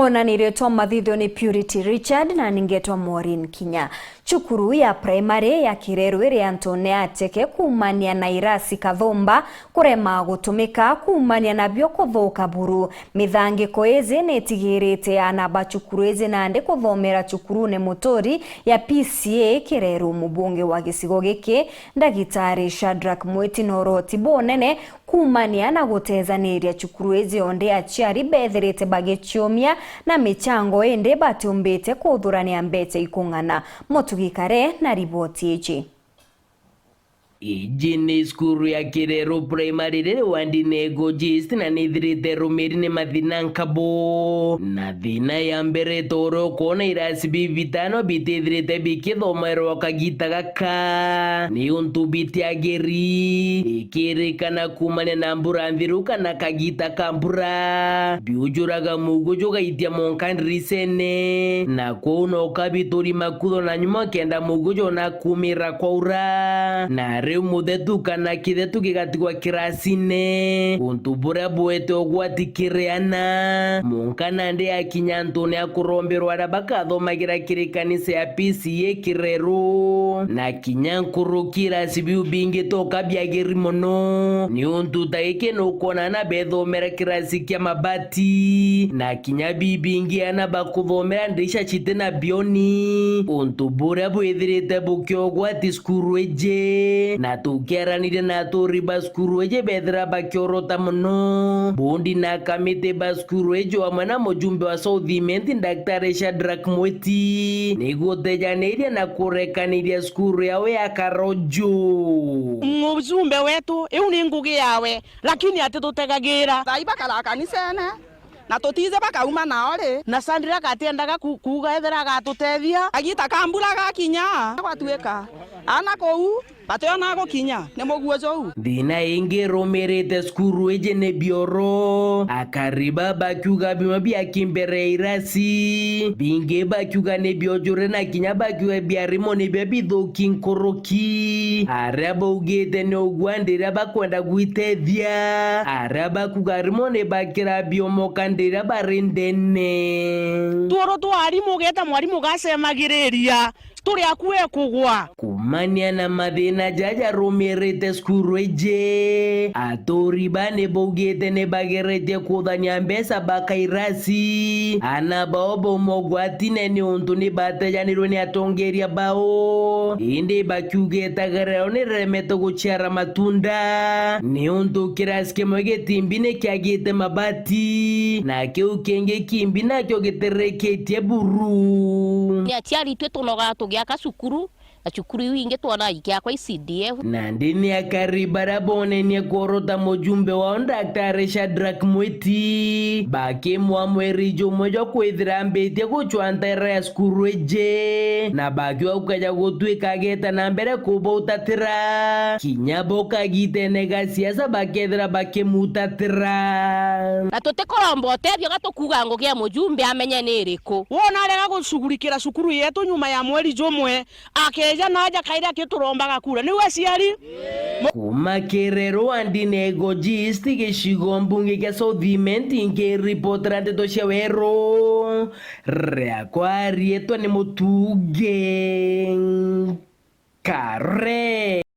Ona niretwa mathitho ni Purity Richard na ningetwa Maureen Kinya. Chukuru ya primary ya Kireru iri Antone ateke kumania na irasi kathomba kurema gutumika kumania na byo kuthuka buru. Mithangiko ezi netigirite anaba chukuru ezi nande kuthomera chukuru ne motori ya PCA Kireru. Mubunge wa gicigo giki Ndagitari Shadrack Mweti Noroti bonene kumania na gutezaniria chukuru ezi onde aciari bethirite bagichomia na michango ende batumbite kuthurania mbete ikung'ana. Motugikare na riboti iji. Iji ni skuru ya Kireru primary rere wandinego gist na nithirite rumiri ni mathina nkabo. Na thina ya mbere toro kona irasi bivitano bitithirite bikithomerwo kagita gaka. Ni untu bitiageri ikirikana kumane na mbura nthiruka na kagita kambura. Biujuraga mugujo gaitia monkanrisene. Na kuona ukabitori makutho na nyuma kenda mugujo na kumira kwa ura. Na reu muthetu kana kithetu gigatigwa kirasine untu buria buete ogwati kireana munkana ndi akinya Antone akuromberwa aria bakathomagira kiri kanisa ya PCA Kireru na kinya nkuru kirasi biu bingi toka biageri mono ni untu taike no kona na bethomera kirasi kia mabati na kinya bibingi ana bakuthomera ndisha chite na bioni untu buria buithirite bukyo ogwati skuru eje na tukeranire na tori baskuru eje bethira bakiorota muno bondi na kamite baskuru eje wa mwana mujumbe wa Southiment Daktari Shadrack Mweti niguo tejaneirie na kurekaniria skuru yawe ya Karojo. Mujumbe wetu iu ni ngugi yawe lakini ati tutegagira thaiba kala kanisene na tutize bakauma nao ri na Sandra gatiendaga kuga ethera gatutethia agita kambura gakinya gwatuika ana kou bationa gukinya ni muguo jou. Thina ingi rumirite skuru eje ne bioro akariba bakiuga bima bia kimbere irasi binge bakiuga ne biojure na kinya bakiuga biarimo ne bibithuki nkoroki araba ugite ne ugwandira bakwenda gwitethia araba kugarimo ne bakira biomokandira barindene toro twarimu geta mwarimu gasemagiriria turi akue kugwa kumania na mathina jaja rumirite skuru eje atori bane bogete ne bagerete kuthania mbesa bakairasi ana baobo mogwati ne untu ni batejanirwo ni atongeria bao indi bakiugeta gareo ni remeto guchiara matunda ni untu kirasi kimwe gitimbine kiagite mabati na kiu kenge kimbina kyo gitereketie buru ni atiari twe tunoga tugiaka cukuru na cukuru wingi tuona ikia kwa CDF na ndini akaribara bone ni korota mujumbe wa Daktari Shadrack Mweti bake mwamwerijo mojo kwithira mbete guchwantera ya skuru eje na bake ukaja gutwika geta na mbere kubotatira kinyabo kagite nega siasa bakethira bake mutatira na tutekorombote byo gatukuga ngo gia mujumbe amenye niriku wona rega gushugurikira cukuru yetu nyuma ya mweri jomwe akeja naja kaira kiturombaga kura ni wasiari kuma Kireru andinego gist gicigo mbunge kia Southiment inge reportera ndeto cia Weru riakwa rietwa ni Mutuge Kare.